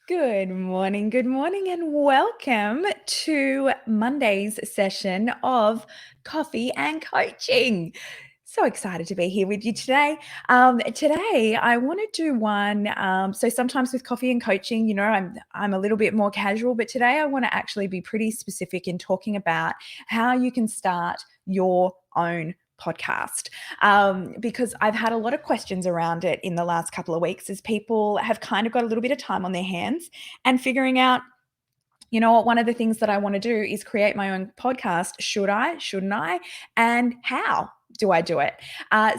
Good morning, and welcome to Monday's session of Coffee and Coaching. So excited to be here with you today. Today, I want to do one. So sometimes with coffee and coaching, I'm a little bit more casual, but today I want to actually be pretty specific in talking about how you can start your own podcast, because I've had a lot of questions around it in the last couple of weeks as people have kind of got a little bit of time on their hands and figuring out, you know what, one of the things that I want to do is create my own podcast. Should I? Shouldn't I? And how do I do it? I'm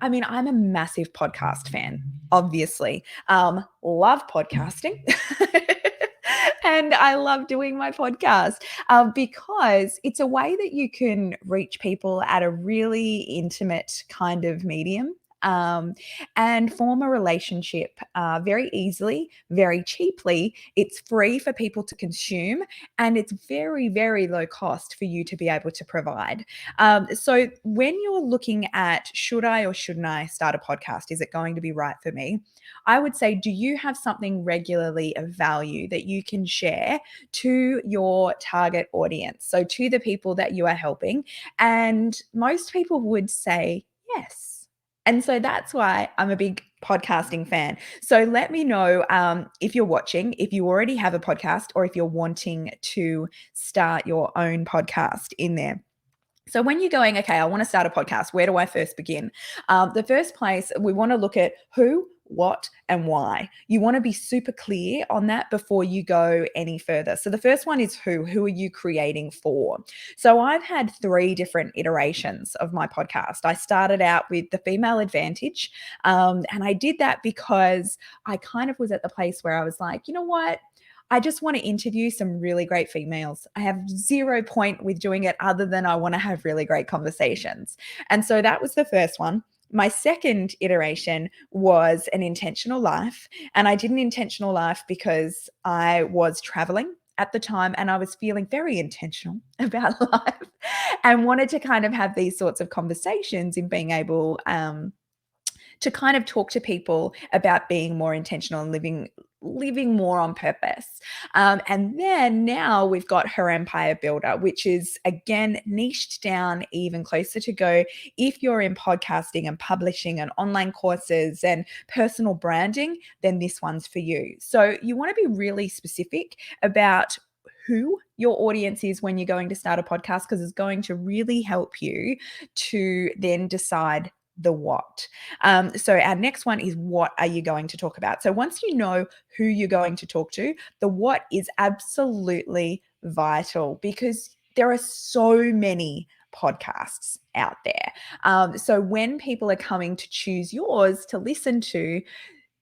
a massive podcast fan, obviously. Love podcasting. And I love doing my podcast because it's a way that you can reach people at a really intimate kind of medium, um, and form a relationship very easily, very cheaply. It's free for people to consume, and it's very, very low cost for you to be able to provide. So, when you're looking at should I or shouldn't I start a podcast, is it going to be right for me? I would say, do you have something regularly of value that you can share to your target audience? So, to the people that you are helping. And most people would say yes. And so that's why I'm a big podcasting fan. So let me know, if you're watching, if you already have a podcast, or if you're wanting to start your own podcast in there. So when you're going, okay, I want to start a podcast, where do I first begin? The first place, we want to look at who, what, and why. You want to be super clear on that before you go any further. So the first one is who. Who are you creating for? So I've had 3 different iterations of my podcast. I started out with the female advantage, and I did that because I kind of was at the place where I was like, you know what? I just want to interview some really great females. I have 0 point with doing it other than I want to have really great conversations. And so that was the first one. My second iteration was an intentional life. And I did an intentional life because I was traveling at the time and I was feeling very intentional about life and wanted to kind of have these sorts of conversations in being able, to kind of talk to people about being more intentional and living more on purpose. And then now we've got Her Empire Builder, which is again niched down even closer to go. If you're in podcasting and publishing and online courses and personal branding, then this one's for you. So you want to be really specific about who your audience is when you're going to start a podcast, because it's going to really help you to then decide the what. So our next one is, what are you going to talk about? So once you know who you're going to talk to, the what is absolutely vital because there are so many podcasts out there. So when people are coming to choose yours to listen to,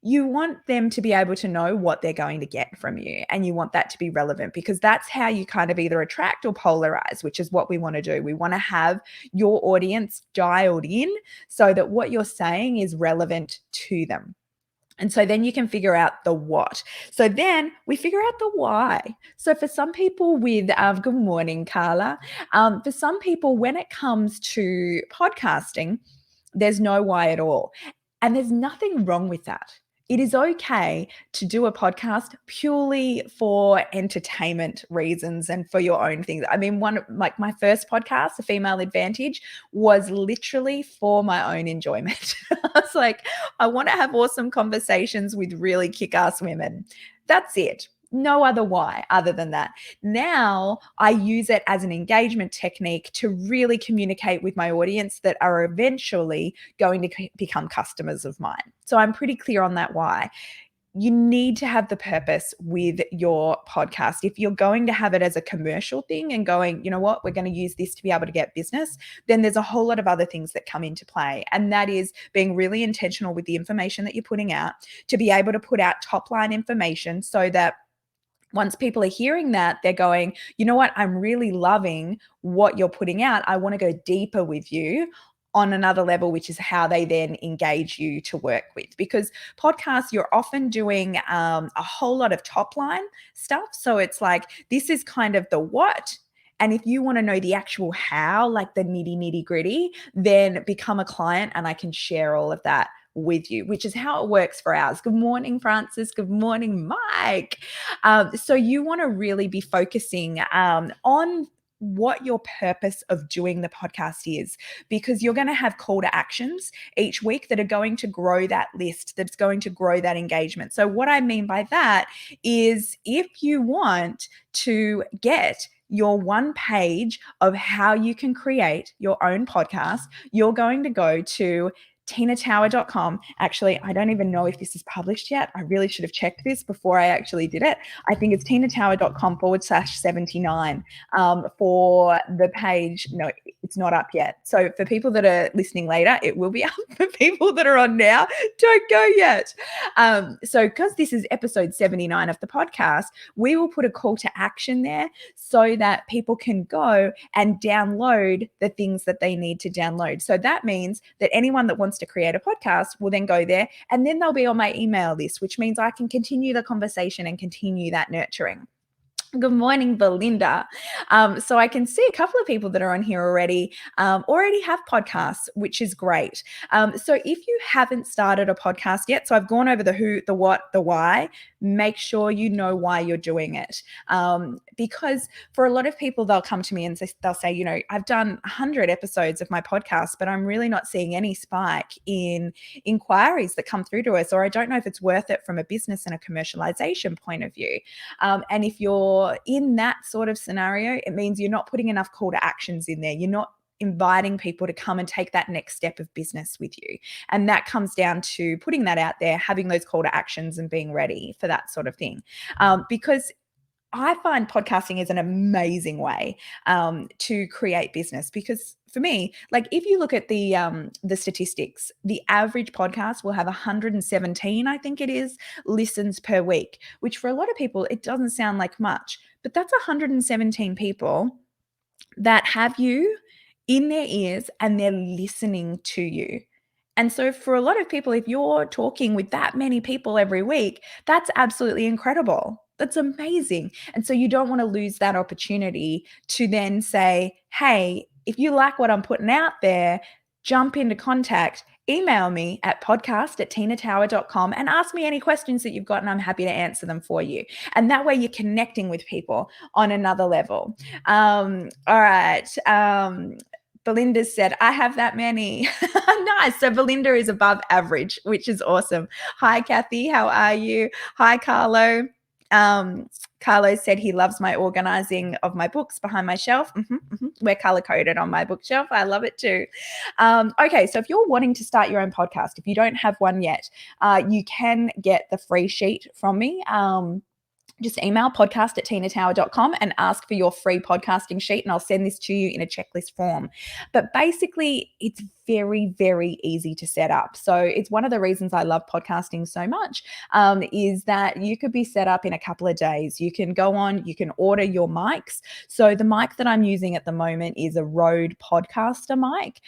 you want them to be able to know what they're going to get from you, and you want that to be relevant, because that's how you kind of either attract or polarize, which is what we want to do. We want to have your audience dialed in so that what you're saying is relevant to them. And so then you can figure out the what. So then we figure out the why. So for some people with, good morning, Carla. For some people, when it comes to podcasting, there's no why at all. And there's nothing wrong with that. It is okay to do a podcast purely for entertainment reasons and for your own things. I mean, one like my first podcast, The Female Advantage, was literally for my own enjoyment. I was like, I want to have awesome conversations with really kick-ass women. That's it. No other why other than that. Now I use it as an engagement technique to really communicate with my audience that are eventually going to become customers of mine. So I'm pretty clear on that why. You need to have the purpose with your podcast. If you're going to have it as a commercial thing and going, you know what, we're going to use this to be able to get business, then there's a whole lot of other things that come into play. And that is being really intentional with the information that you're putting out, to be able to put out top line information so that once people are hearing that, they're going, you know what, I'm really loving what you're putting out. I want to go deeper with you on another level, which is how they then engage you to work with. Because podcasts, you're often doing a whole lot of top line stuff. So it's like, this is kind of the what. And if you want to know the actual how, like the nitty gritty, then become a client and I can share all of that with you, which is how it works for ours. Good morning, Francis. Good morning, Mike. So you want to really be focusing on what your purpose of doing the podcast is, because you're going to have call to actions each week that are going to grow that list, that's going to grow that engagement. So what I mean by that is, if you want to get your one page of how you can create your own podcast, you're going to go to tinatower.com. Actually, I don't even know if this is published yet. I really should have checked this before I actually did it. I think it's tinatower.com/79 for the page. No, it's not up yet. So for people that are listening later, it will be up. For people that are on now, don't go yet. So because this is episode 79 of the podcast, we will put a call to action there so that people can go and download the things that they need to download. So that means that anyone that wants to create a podcast will then go there, and then they'll be on my email list, which means I can continue the conversation and continue that nurturing. Good morning, Belinda. So I can see a couple of people that are on here already have podcasts, which is great. So if you haven't started a podcast yet, so I've gone over the who, the what, the why. Make sure you know why you're doing it. Because for a lot of people, they'll come to me and they'll say, I've done 100 episodes of my podcast, but I'm really not seeing any spike in inquiries that come through to us, or I don't know if it's worth it from a business and a commercialization point of view. And if you're in that sort of scenario, it means you're not putting enough call to actions in there. You're not inviting people to come and take that next step of business with you. And that comes down to putting that out there, having those call to actions and being ready for that sort of thing. Because I find podcasting is an amazing way to create business, because for me, like if you look at the statistics, the average podcast will have 117, I think it is, listens per week, which for a lot of people, it doesn't sound like much, but that's 117 people that have you in their ears and they're listening to you. And so for a lot of people, if you're talking with that many people every week, that's absolutely incredible. That's amazing. And so you don't want to lose that opportunity to then say, hey, if you like what I'm putting out there, jump into contact. Email me at podcast@tinatower.com and ask me any questions that you've got, and I'm happy to answer them for you. And that way you're connecting with people on another level. All right. Belinda said, I have that many. Nice. So Belinda is above average, which is awesome. Hi, Kathy. How are you? Hi, Carlo. Carlo said he loves my organizing of my books behind my shelf. We're color coded on my bookshelf. I love it too. Okay, so if you're wanting to start your own podcast, if you don't have one yet, you can get the free sheet from me. Just email podcast@tinatower.com and ask for your free podcasting sheet, and I'll send this to you in a checklist form. But basically, it's very, very easy to set up. So it's one of the reasons I love podcasting so much, is that you could be set up in a couple of days. You can go on, you can order your mics. So the mic that I'm using at the moment is a Rode Podcaster mic.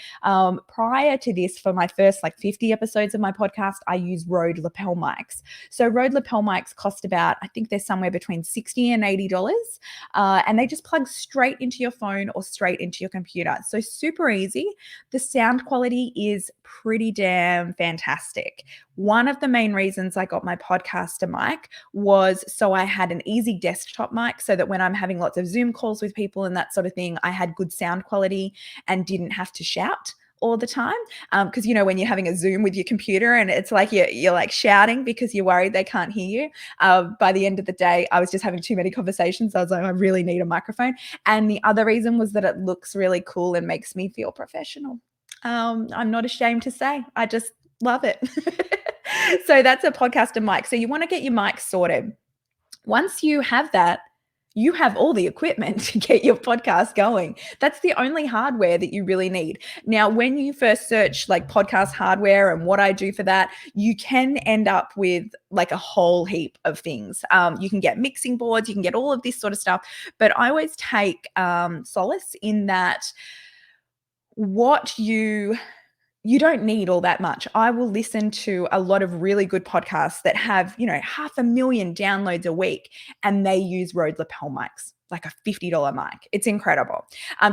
Prior to this, for my first 50 episodes of my podcast, I use Rode lapel mics. So Rode lapel mics cost about, I think they're somewhere between $60 and $80. And they just plug straight into your phone or straight into your computer. So super easy. The sound quality is pretty damn fantastic. One of the main reasons I got my podcaster mic was so I had an easy desktop mic, so that when I'm having lots of Zoom calls with people and that sort of thing, I had good sound quality and didn't have to shout all the time. Because when you're having a Zoom with your computer and it's like you're like shouting because you're worried they can't hear you. By the end of the day, I was just having too many conversations. I was like, I really need a microphone. And the other reason was that it looks really cool and makes me feel professional. I'm not ashamed to say, I just love it. So that's a podcaster mic. So you want to get your mic sorted. Once you have that, you have all the equipment to get your podcast going. That's the only hardware that you really need. Now, when you first search podcast hardware and what I do for that, you can end up with a whole heap of things. You can get mixing boards, you can get all of this sort of stuff. But I always take solace in that you don't need all that much. I will listen to a lot of really good podcasts that have, 500,000 downloads a week, and they use Rode lapel mics. like a $50 mic. It's incredible.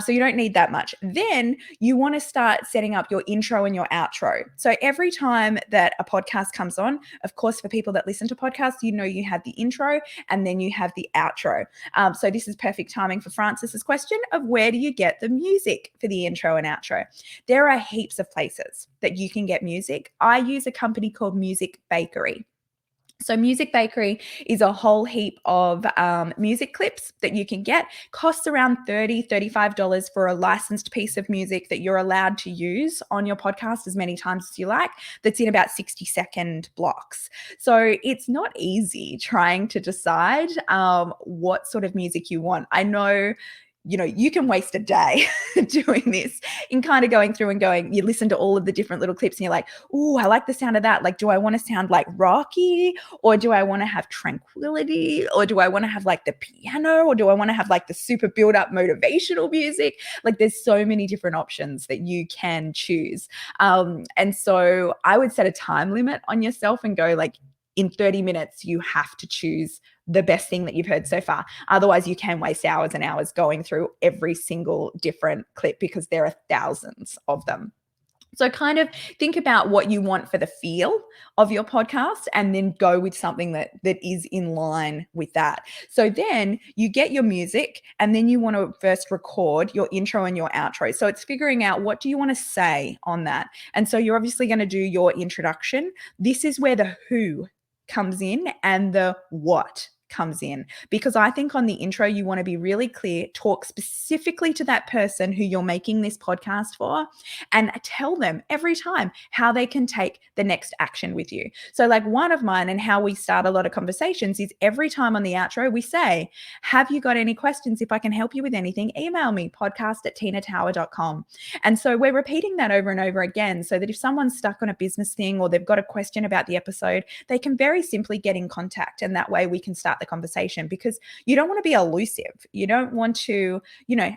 So you don't need that much. Then you want to start setting up your intro and your outro. So every time that a podcast comes on, of course, for people that listen to podcasts, you have the intro and then you have the outro. So this is perfect timing for Francis's question of where do you get the music for the intro and outro? There are heaps of places that you can get music. I use a company called Music Bakery. So Music Bakery is a whole heap of music clips that you can get. Costs around $30, $35 for a licensed piece of music that you're allowed to use on your podcast as many times as you like, that's in about 60-second blocks. So it's not easy trying to decide what sort of music you want. I know you can waste a day doing this in kind of going through and you listen to all of the different little clips and you're like, oh, I like the sound of that. Like, do I want to sound like rocky, or do I want to have tranquility, or do I want to have like the piano, or do I want to have like the super build up motivational music? Like there's so many different options that you can choose. And so I would set a time limit on yourself and go like, in 30 minutes, you have to choose the best thing that you've heard so far. Otherwise, you can waste hours and hours going through every single different clip because there are thousands of them. So kind of think about what you want for the feel of your podcast and then go with something that is in line with that. So then you get your music and then you want to first record your intro and your outro. So it's figuring out what do you want to say on that. And so you're obviously going to do your introduction. This is where the who comes in and the what comes in, because I think on the intro you want to be really clear, talk specifically to that person who you're making this podcast for, and tell them every time how they can take the next action with you. So like one of mine and how we start a lot of conversations is every time on the outro we say, have you got any questions? If I can help you with anything, email me, podcast@tinatower.com. And so we're repeating that over and over again so that if someone's stuck on a business thing or they've got a question about the episode, they can very simply get in contact, and that way we can start the conversation, because you don't want to be elusive. You don't want to,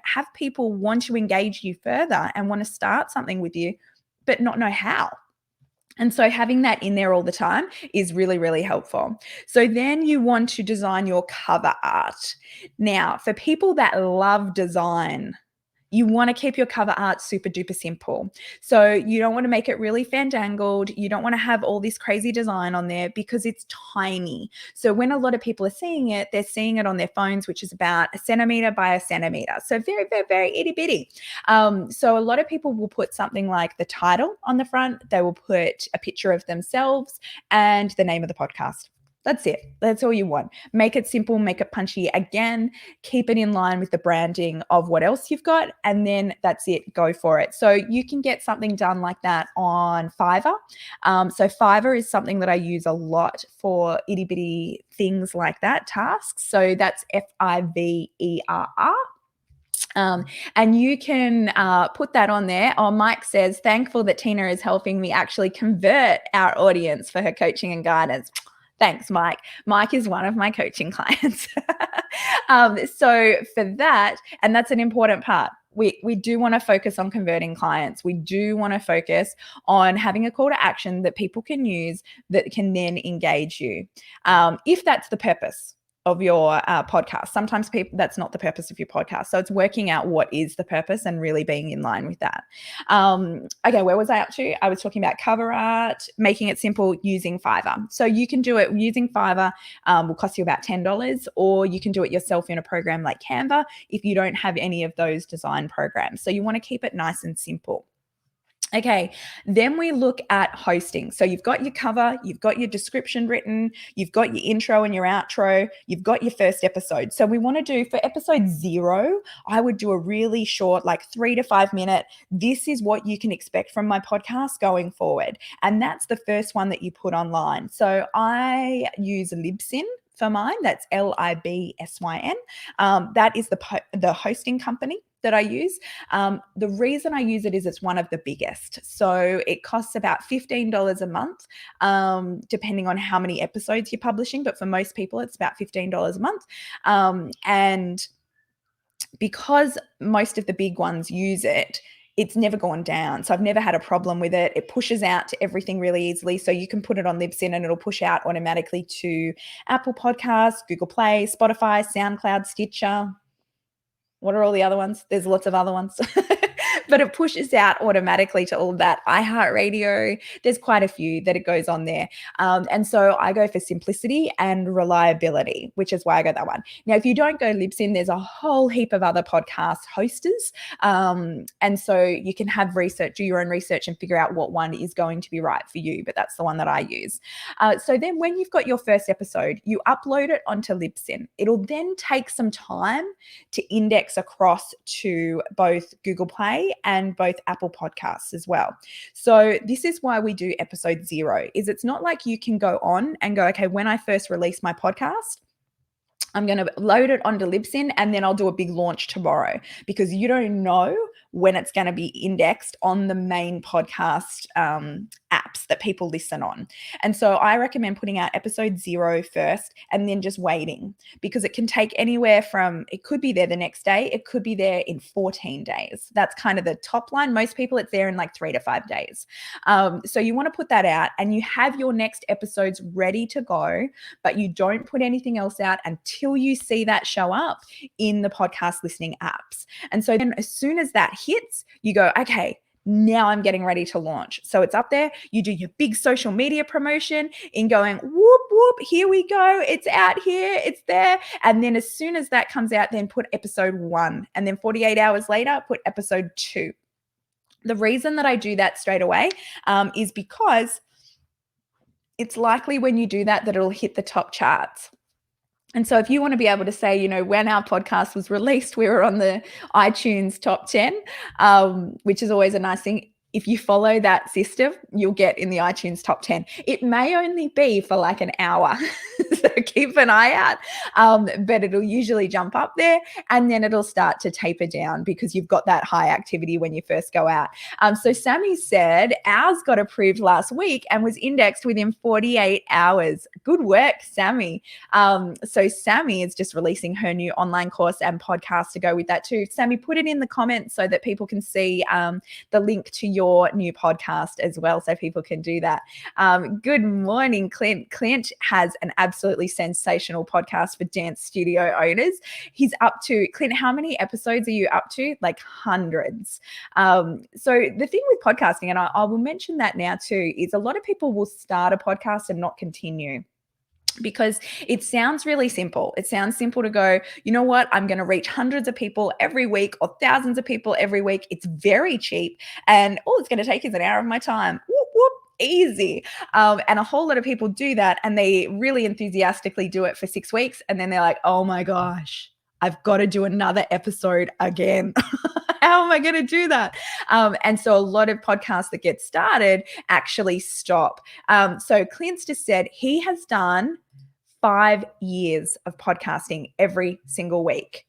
have people want to engage you further and want to start something with you, but not know how. And so having that in there all the time is really, really helpful. So then you want to design your cover art. Now, for people that love design, you want to keep your cover art super duper simple. So you don't want to make it really fandangled. You don't want to have all this crazy design on there because it's tiny. So when a lot of people are seeing it, they're seeing it on their phones, which is about 1 centimeter by 1 centimeter. So very, very, very itty bitty. So a lot of people will put something like the title on the front. They will put a picture of themselves and the name of the podcast. That's it. That's all you want. Make it simple, make it punchy. Again, keep it in line with the branding of what else you've got, and then that's it. Go for it. So you can get something done like that on Fiverr. So Fiverr is something that I use a lot for itty bitty things like that, tasks. So that's Fiverr. And you can put that on there. Oh, Mike says, thankful that Tina is helping me actually convert our audience for her coaching and guidance. Thanks, Mike. Mike is one of my coaching clients. So for that, and that's an important part, we do want to focus on converting clients. We do want to focus on having a call to action that people can use that can then engage you. If that's the purpose of your podcast. Sometimes that's not the purpose of your podcast. So it's working out what is the purpose and really being in line with that. Okay, where was I up to? I was talking about cover art, making it simple using Fiverr. So you can do it using Fiverr, will cost you about $10, or you can do it yourself in a program like Canva if you don't have any of those design programs. So you want to keep it nice and simple. Okay, then we look at hosting. So you've got your cover, you've got your description written, you've got your intro and your outro, you've got your first episode. So we want to do for episode 0, I would do a really short, like 3 to 5 minute, this is what you can expect from my podcast going forward. And that's the first one that you put online. So I use Libsyn for mine. That's Libsyn. That is the hosting company that I use. The reason I use it is it's one of the biggest. So it costs about $15 a month, depending on how many episodes you're publishing. But for most people, it's about $15 a month. And because most of the big ones use it, it's never gone down. So I've never had a problem with it. It pushes out to everything really easily. So you can put it on Libsyn and it'll push out automatically to Apple Podcasts, Google Play, Spotify, SoundCloud, Stitcher, What are all the other ones? There's lots of other ones. But it pushes out automatically to all of that. iHeartRadio, there's quite a few that it goes on there. And so I go for simplicity and reliability, which is why I go that one. Now, if you don't go Libsyn, there's a whole heap of other podcast hosters. And so you can have research, do your own research and figure out what one is going to be right for you. But that's the one that I use. So then when you've got your first episode, you upload it onto Libsyn. It'll then take some time to index across to both Google Play and both Apple Podcasts as well. So this is why we do episode 0, is it's not like you can go on and go, okay, when I first release my podcast, I'm going to load it onto Libsyn and then I'll do a big launch tomorrow, because you don't know when it's going to be indexed on the main podcast apps that people listen on. And so I recommend putting out episode 0 first and then just waiting, because it can take anywhere from, it could be there the next day, it could be there in 14 days. That's kind of the top line. Most people, it's there in like 3 to 5 days. So you want to put that out and you have your next episodes ready to go, but you don't put anything else out until you see that show up in the podcast listening apps. And so then as soon as that hits, you go, okay, now I'm getting ready to launch. So it's up there. You do your big social media promotion in going, whoop, whoop, here we go. It's out here. It's there. And then as soon as that comes out, then put episode 1. And then 48 hours later, put episode 2. The reason that I do that straight away is because it's likely when you do that it'll hit the top charts. And so if you want to be able to say, when our podcast was released, we were on the iTunes top 10, which is always a nice thing. If you follow that system, you'll get in the iTunes top 10. It may only be for like an hour, so keep an eye out, but it'll usually jump up there and then it'll start to taper down because you've got that high activity when you first go out. So Sammy said ours got approved last week and was indexed within 48 hours. Good work, Sammy. So Sammy is just releasing her new online course and podcast to go with that too. Sammy, put it in the comments so that people can see the link to your new podcast as well, so people can do that. Good morning, Clint. Clint has an absolutely sensational podcast for dance studio owners. He's up to, Clint, how many episodes are you up to? Like hundreds. So the thing with podcasting, and I will mention that now too, is a lot of people will start a podcast and not continue, because it sounds really simple. It sounds simple to go, you know what, I'm going to reach hundreds of people every week or thousands of people every week. It's very cheap. And all it's going to take is an hour of my time. Whoop, whoop, easy. And a whole lot of people do that and they really enthusiastically do it for 6 weeks. And then they're like, oh my gosh, I've got to do another episode again. How am I going to do that? And so a lot of podcasts that get started actually stop. So Clint's just said he has done 5 years of podcasting every single week.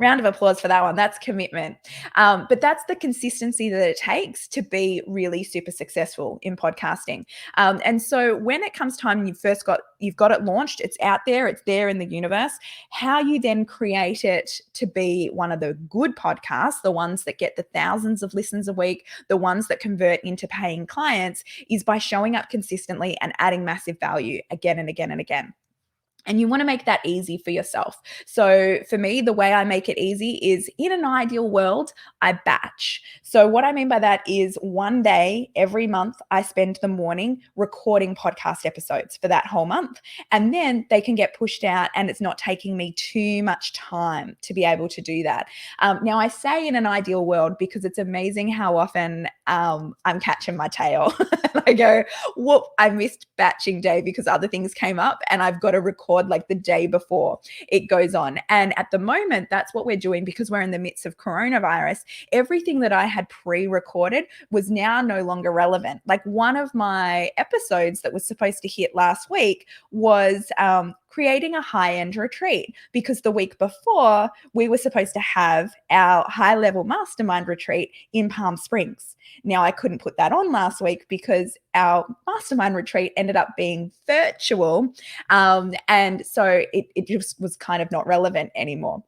Round of applause for that one. That's commitment. But that's the consistency that it takes to be really super successful in podcasting. And so when it comes time, you've got it launched, it's out there, it's there in the universe. How you then create it to be one of the good podcasts, the ones that get the thousands of listens a week, the ones that convert into paying clients, is by showing up consistently and adding massive value again and again and again. And you want to make that easy for yourself. So for me, the way I make it easy is, in an ideal world, I batch. So what I mean by that is one day every month, I spend the morning recording podcast episodes for that whole month. And then they can get pushed out and it's not taking me too much time to be able to do that. Now I say in an ideal world because it's amazing how often I'm catching my tail. And I go, whoop, I missed batching day because other things came up and I've got to record like the day before it goes on. And at the moment, that's what we're doing because we're in the midst of coronavirus. Everything that I had pre-recorded was now no longer relevant. Like one of my episodes that was supposed to hit last week was creating a high-end retreat, because the week before we were supposed to have our high-level mastermind retreat in Palm Springs. Now, I couldn't put that on last week because our mastermind retreat ended up being virtual. And so it just was kind of not relevant anymore.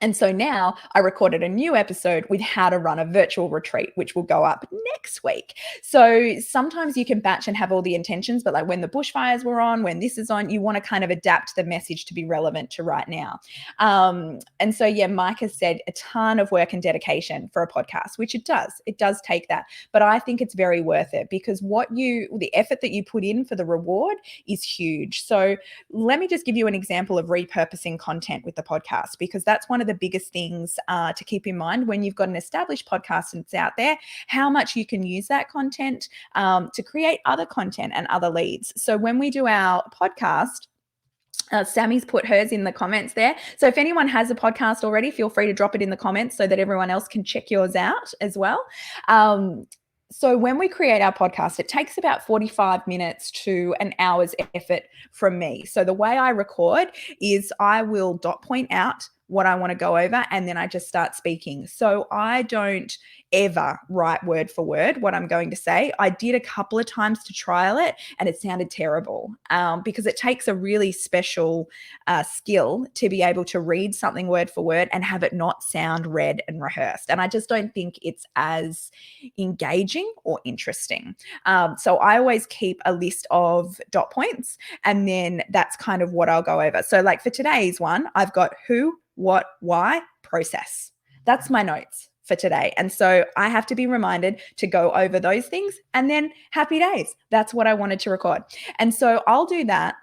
And so now I recorded a new episode with how to run a virtual retreat, which will go up next week. So sometimes you can batch and have all the intentions, but like when the bushfires were on, when this is on, you want to kind of adapt the message to be relevant to right now. And so, yeah, Mike has said a ton of work and dedication for a podcast, which it does. It does take that. But I think it's very worth it because the effort that you put in for the reward is huge. So let me just give you an example of repurposing content with the podcast, because that's one of the biggest things to keep in mind when you've got an established podcast and it's out there, how much you can use that content to create other content and other leads. So when we do our podcast, Sammy's put hers in the comments there. So if anyone has a podcast already, feel free to drop it in the comments so that everyone else can check yours out as well. So when we create our podcast, it takes about 45 minutes to an hour's effort from me. So the way I record is I will dot point out what I want to go over, and then I just start speaking. So I don't ever write word for word what I'm going to say. I did a couple of times to trial it, and it sounded terrible because it takes a really special skill to be able to read something word for word and have it not sound read and rehearsed. And I just don't think it's as engaging or interesting. So I always keep a list of dot points, and then that's kind of what I'll go over. So like for today's one, I've got who, what, why, process. That's my notes for today. And so I have to be reminded to go over those things, and then happy days. That's what I wanted to record. And so I'll do that.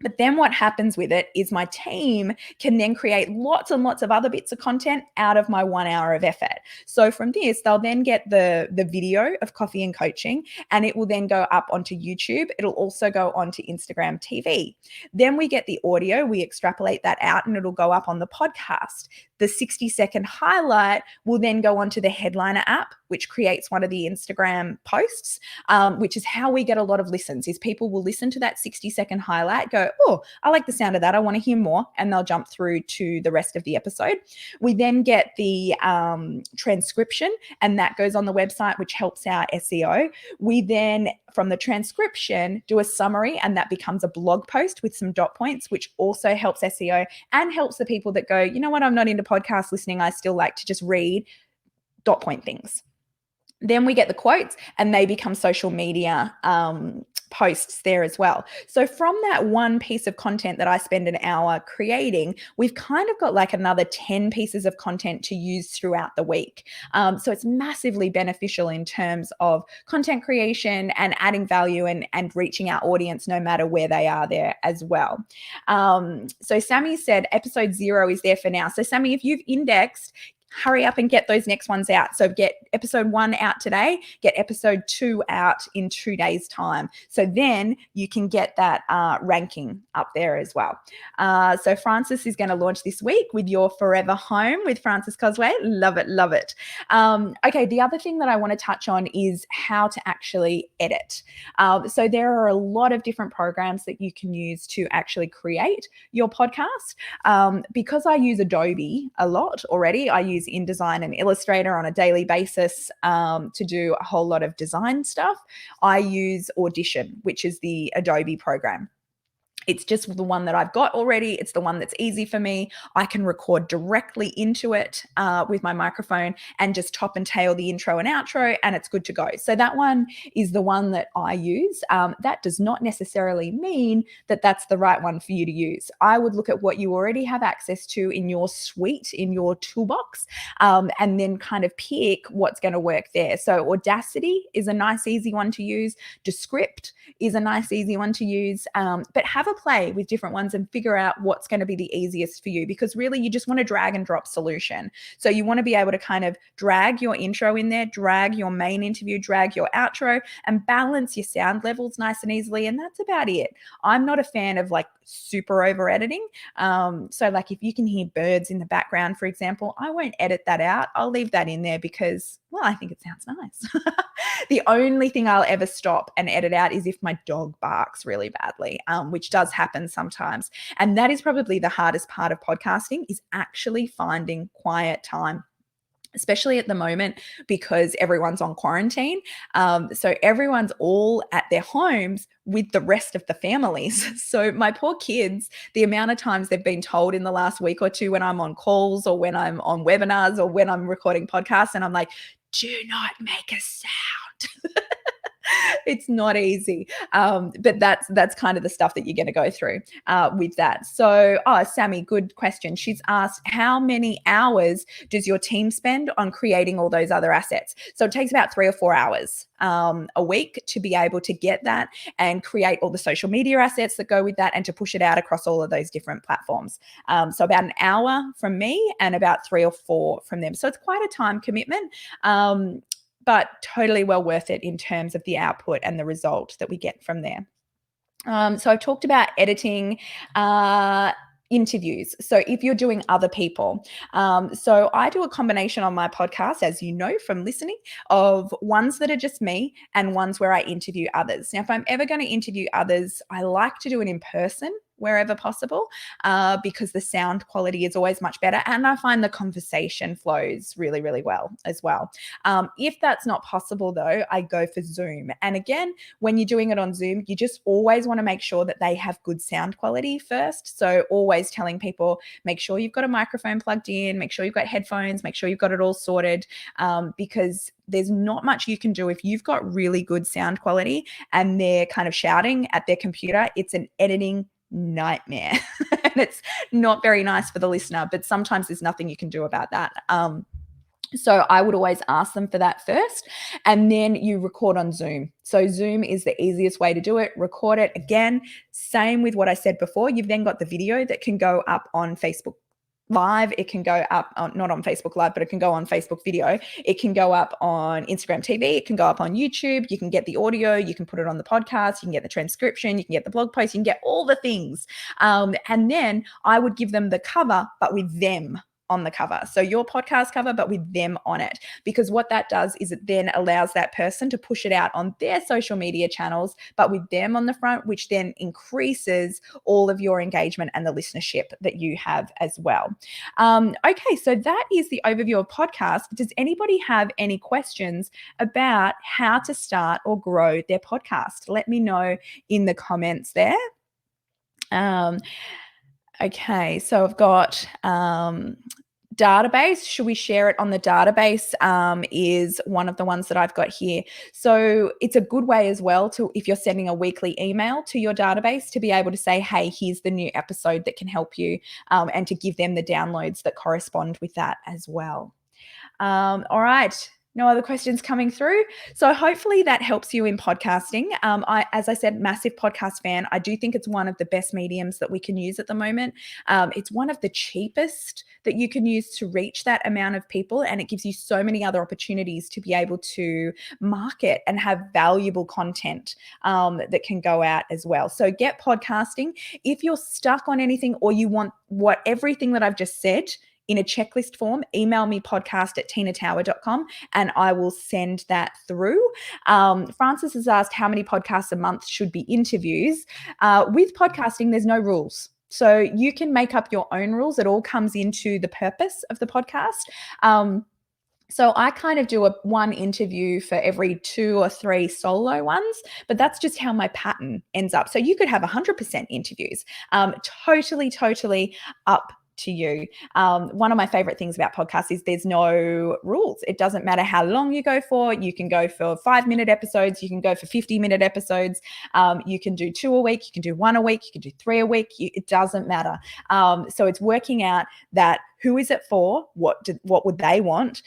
But then what happens with it is my team can then create lots and lots of other bits of content out of my 1 hour of effort. So from this, they'll then get the video of Coffee and Coaching, and it will then go up onto YouTube. It'll also go onto Instagram TV. Then we get the audio, we extrapolate that out, and it'll go up on the podcast. The 60-second highlight will then go onto the Headliner app, which creates one of the Instagram posts, which is how we get a lot of listens, is people will listen to that 60-second highlight, go, oh, I like the sound of that, I want to hear more, and they'll jump through to the rest of the episode. We then get the transcription, and that goes on the website, which helps our SEO. We then, from the transcription, do a summary, and that becomes a blog post with some dot points, which also helps SEO and helps the people that go, you know what, I'm not into podcast listening, I still like to just read, dot point things. Then we get the quotes, and they become social media posts there as well. So from that one piece of content that I spend an hour creating, we've kind of got like another 10 pieces of content to use throughout the week. So it's massively beneficial in terms of content creation and adding value and reaching our audience no matter where they are there as well. So Sammy said episode 0 is there for now. So Sammy, if you've indexed, hurry up and get those next ones out. So get episode 1 out today, get episode 2 out in 2 days' time. So then you can get that ranking up there as well. So Francis is going to launch this week with Your Forever Home with Francis Cosway. Love it, love it. Okay, the other thing that I want to touch on is how to actually edit. So there are a lot of different programs that you can use to actually create your podcast. Because I use Adobe a lot already, I use InDesign and Illustrator on a daily basis to do a whole lot of design stuff. I use Audition, which is the Adobe program. It's just the one that I've got already. It's the one that's easy for me. I can record directly into it with my microphone and just top and tail the intro and outro, and it's good to go. So that one is the one that I use. That does not necessarily mean that that's the right one for you to use. I would look at what you already have access to in your suite, in your toolbox, and then kind of pick what's going to work there. So Audacity is a nice, easy one to use. Descript is a nice, easy one to use, but have a play with different ones and figure out what's going to be the easiest for you, because really you just want to drag and drop solution. So you want to be able to kind of drag your intro in there, drag your main interview, drag your outro, and balance your sound levels nice and easily. And that's about it. I'm not a fan of like super over editing. So like if you can hear birds in the background, for example, I won't edit that out. I'll leave that in there because, well, I think it sounds nice. The only thing I'll ever stop and edit out is if my dog barks really badly, which does happen sometimes. And that is probably the hardest part of podcasting, is actually finding quiet time. especially at the moment because everyone's on quarantine. So everyone's all at their homes with the rest of the families. So my poor kids, the amount of times they've been told in the last week or two when I'm on calls or when I'm on webinars or when I'm recording podcasts, and I'm like, do not make a sound. It's not easy. But that's kind of the stuff that you're going to go through with that. So, Sammy, good question. She's asked, how many hours does your team spend on creating all those other assets? So it takes about 3 or 4 hours a week to be able to get that and create all the social media assets that go with that and to push it out across all of those different platforms. So about an hour from me and about 3 or 4 from them. So it's quite a time commitment. But totally well worth it in terms of the output and the result that we get from there. So I've talked about editing interviews. So if you're doing other people, so I do a combination on my podcast, as you know from listening, of ones that are just me and ones where I interview others. Now, if I'm ever going to interview others, I like to do it in person wherever possible, because the sound quality is always much better. And I find the conversation flows really, really well as well. If that's not possible though, I go for Zoom. And again, when you're doing it on Zoom, you just always want to make sure that they have good sound quality first. So always telling people, make sure you've got a microphone plugged in, make sure you've got headphones, make sure you've got it all sorted, because there's not much you can do if you've got really good sound quality and they're kind of shouting at their computer. It's an editing nightmare. And it's not very nice for the listener, but sometimes there's nothing you can do about that. So I would always ask them for that first, and then you record on Zoom. So Zoom is the easiest way to do it. Record it. Again, same with what I said before. You've then got the video that can go up on Facebook Live. It can go up not on Facebook Live, but it can go on Facebook video. It can go up on Instagram TV. It can go up on YouTube. You can get the audio. You can put it on the podcast. You can get the transcription. You can get the blog post. You can get all the things. And then I would give them the cover, but with them on the cover. So your podcast cover, but with them on it, because what that does is it then allows that person to push it out on their social media channels, but with them on the front, which then increases all of your engagement and the listenership that you have as well. Okay, so that is the overview of podcast. Does anybody have any questions about how to start or grow their podcast? Let me know in the comments there. Okay, so I've got database. Should we share it on the database? Is one of the ones that I've got here. So it's a good way as well to, if you're sending a weekly email to your database, to be able to say, hey, here's the new episode that can help you, and to give them the downloads that correspond with that as well. All right. No other questions coming through. So hopefully that helps you in podcasting. As I said, massive podcast fan. I do think it's one of the best mediums that we can use at the moment. It's one of the cheapest that you can use to reach that amount of people. And it gives you so many other opportunities to be able to market and have valuable content that can go out as well. So get podcasting. If you're stuck on anything or you want everything that I've just said in a checklist form, email me podcast@tinatower.com and I will send that through. Francis has asked how many podcasts a month should be interviews. With podcasting, there's no rules. So you can make up your own rules. It all comes into the purpose of the podcast. So I kind of do one interview for every 2 or 3 solo ones, but that's just how my pattern ends up. So you could have 100% interviews. Totally up to you. One of my favorite things about podcasts is there's no rules. It doesn't matter how long you go for. You can go for 5-minute episodes. You can go for 50-minute episodes. You can do 2 a week. You can do 1 a week. You can do 3 a week. It doesn't matter. So it's working out that who is it for? What would they want?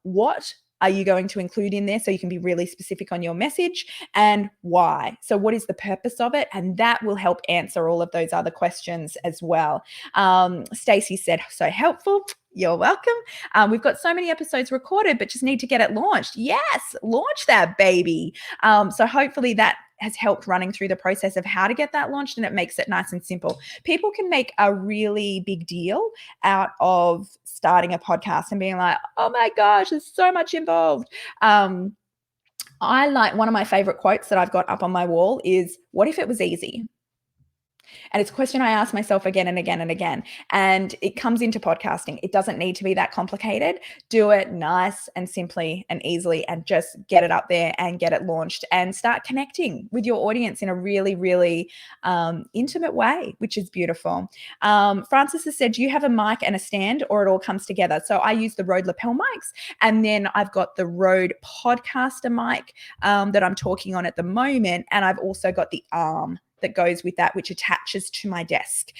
What are you going to include in there so you can be really specific on your message, and why? So what is the purpose of it? And that will help answer all of those other questions as well. Stacey said, so helpful. You're welcome. We've got so many episodes recorded, but just need to get it launched. Yes, launch that baby. So hopefully that has helped running through the process of how to get that launched, and it makes it nice and simple. People can make a really big deal out of starting a podcast and being like, oh my gosh, there's so much involved. I like, one of my favorite quotes that I've got up on my wall is, what if it was easy? And it's a question I ask myself again and again and again. And it comes into podcasting. It doesn't need to be that complicated. Do it nice and simply and easily, and just get it up there and get it launched and start connecting with your audience in a really, really intimate way, which is beautiful. Francis has said, do you have a mic and a stand, or it all comes together? So I use the Rode lapel mics, and then I've got the Rode podcaster mic that I'm talking on at the moment. And I've also got the arm that goes with that, which attaches to my desk.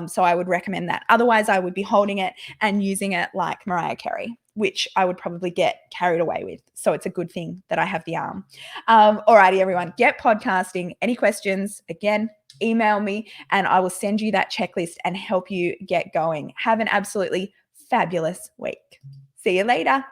So I would recommend that. Otherwise, I would be holding it and using it like Mariah Carey, which I would probably get carried away with. So it's a good thing that I have the arm. Alrighty, everyone, get podcasting. Any questions, again, email me and I will send you that checklist and help you get going. Have an absolutely fabulous week. See you later.